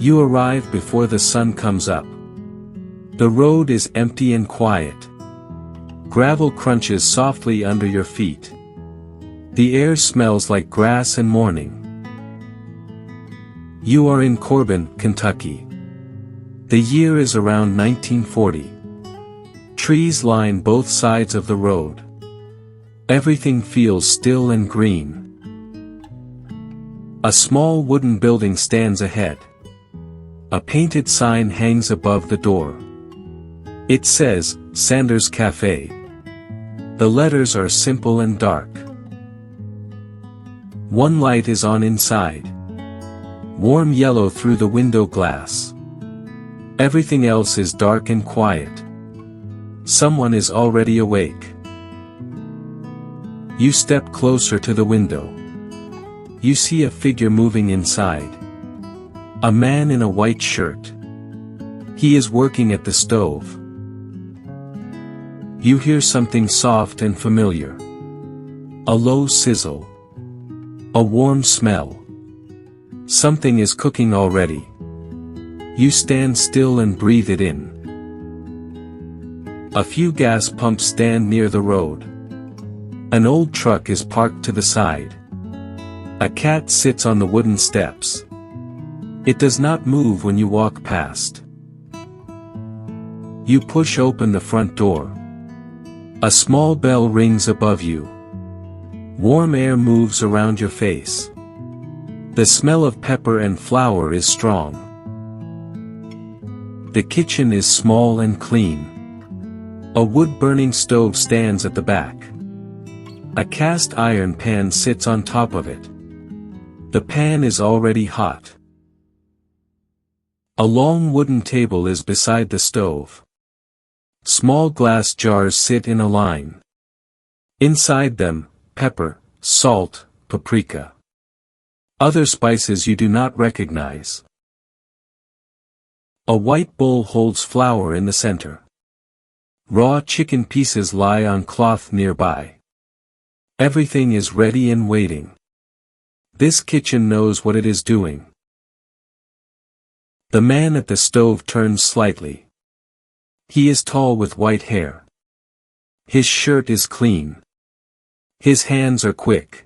You arrive before the sun comes up. The road is empty and quiet. Gravel crunches softly under your feet. The air smells like grass and morning. You are in Corbin, Kentucky. The year is around 1940. Trees line both sides of the road. Everything feels still and green. A small wooden building stands ahead. A painted sign hangs above the door. It says, Sanders Cafe. The letters are simple and dark. One light is on inside. Warm yellow through the window glass. Everything else is dark and quiet. Someone is already awake. You step closer to the window. You see a figure moving inside. A man in a white shirt. He is working at the stove. You hear something soft and familiar. A low sizzle. A warm smell. Something is cooking already. You stand still and breathe it in. A few gas pumps stand near the road. An old truck is parked to the side. A cat sits on the wooden steps. It does not move when you walk past. You push open the front door. A small bell rings above you. Warm air moves around your face. The smell of pepper and flour is strong. The kitchen is small and clean. A wood-burning stove stands at the back. A cast iron pan sits on top of it. The pan is already hot. A long wooden table is beside the stove. Small glass jars sit in a line. Inside them, pepper, salt, paprika. Other spices you do not recognize. A white bowl holds flour in the center. Raw chicken pieces lie on cloth nearby. Everything is ready and waiting. This kitchen knows what it is doing. The man at the stove turns slightly. He is tall with white hair. His shirt is clean. His hands are quick.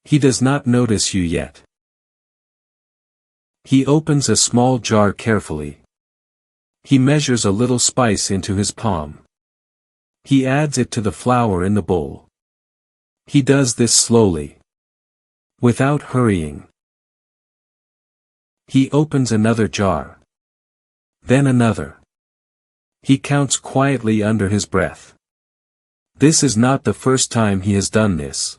He does not notice you yet. He opens a small jar carefully. He measures a little spice into his palm. He adds it to the flour in the bowl. He does this slowly. Without hurrying. He opens another jar. Then another. He counts quietly under his breath. This is not the first time he has done this.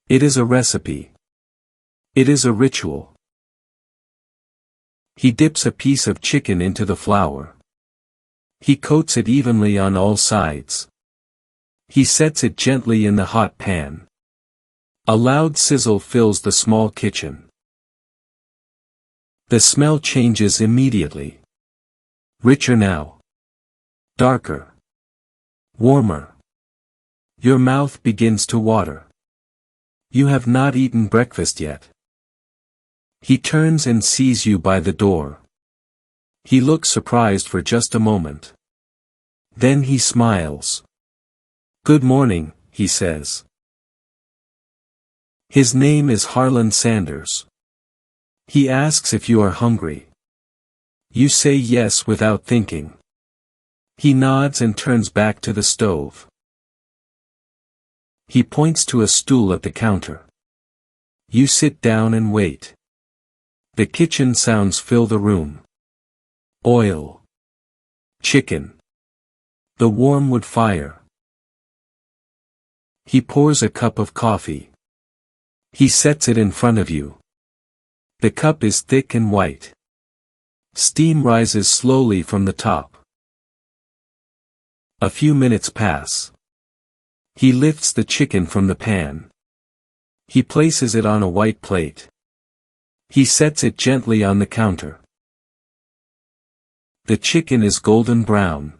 It is a recipe. It is a ritual. He dips a piece of chicken into the flour. He coats it evenly on all sides. He sets it gently in the hot pan. A loud sizzle fills the small kitchen. The smell changes immediately. Richer now. Darker. Warmer. Your mouth begins to water. You have not eaten breakfast yet. He turns and sees you by the door. He looks surprised for just a moment. Then he smiles. Good morning, he says. His name is Harland Sanders. He asks if you are hungry. You say yes without thinking. He nods and turns back to the stove. He points to a stool at the counter. You sit down and wait. The kitchen sounds fill the room. Oil. Chicken. The warm wood fire. He pours a cup of coffee. He sets it in front of you. The cup is thick and white. Steam rises slowly from the top. A few minutes pass. He lifts the chicken from the pan. He places it on a white plate. He sets it gently on the counter. The chicken is golden brown.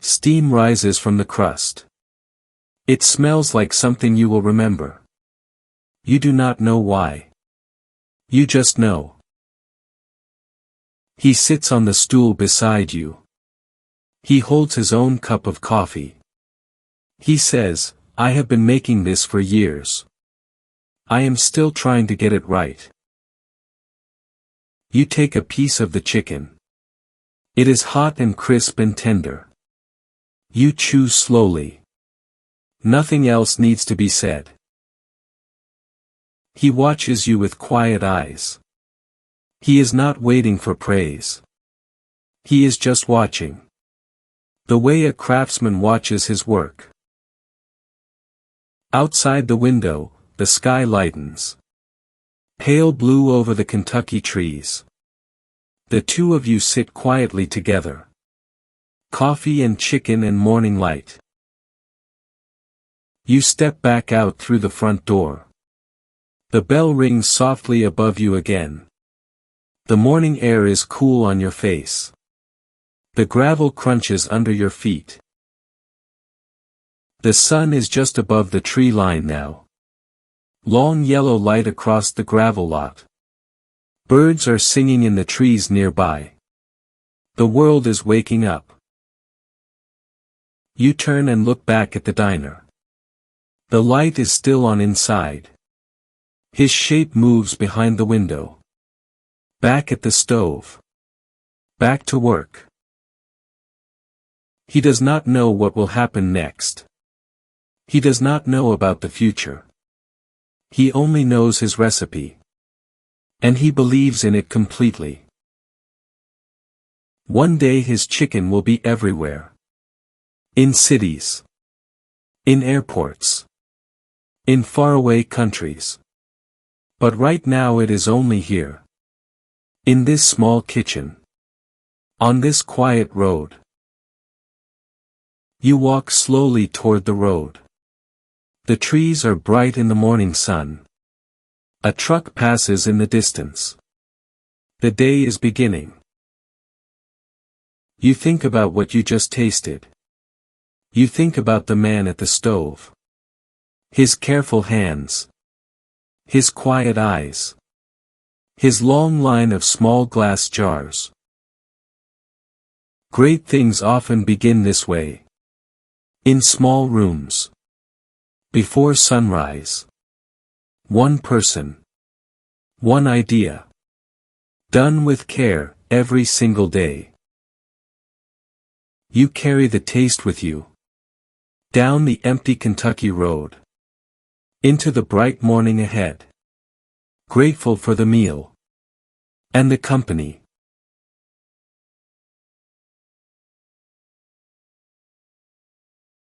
Steam rises from the crust. It smells like something you will remember. You do not know why. You just know. He sits on the stool beside you. He holds his own cup of coffee. He says, "I have been making this for years. I am still trying to get it right." You take a piece of the chicken. It is hot and crisp and tender. You chew slowly. Nothing else needs to be said. He watches you with quiet eyes. He is not waiting for praise. He is just watching. The way a craftsman watches his work. Outside the window, the sky lightens. Pale blue over the Kentucky trees. The two of you sit quietly together. Coffee and chicken and morning light. You step back out through the front door. The bell rings softly above you again. The morning air is cool on your face. The gravel crunches under your feet. The sun is just above the tree line now. Long yellow light across the gravel lot. Birds are singing in the trees nearby. The world is waking up. You turn and look back at the diner. The light is still on inside. His shape moves behind the window. Back at the stove. Back to work. He does not know what will happen next. He does not know about the future. He only knows his recipe. And he believes in it completely. One day his chicken will be everywhere. In cities. In airports. In faraway countries. But right now it is only here. In this small kitchen. On this quiet road. You walk slowly toward the road. The trees are bright in the morning sun. A truck passes in the distance. The day is beginning. You think about what you just tasted. You think about the man at the stove. His careful hands. His quiet eyes. His long line of small glass jars. Great things often begin this way. In small rooms. Before sunrise. One person. One idea. Done with care, every single day. You carry the taste with you. Down the empty Kentucky road. Into the bright morning ahead. Grateful for the meal. And the company.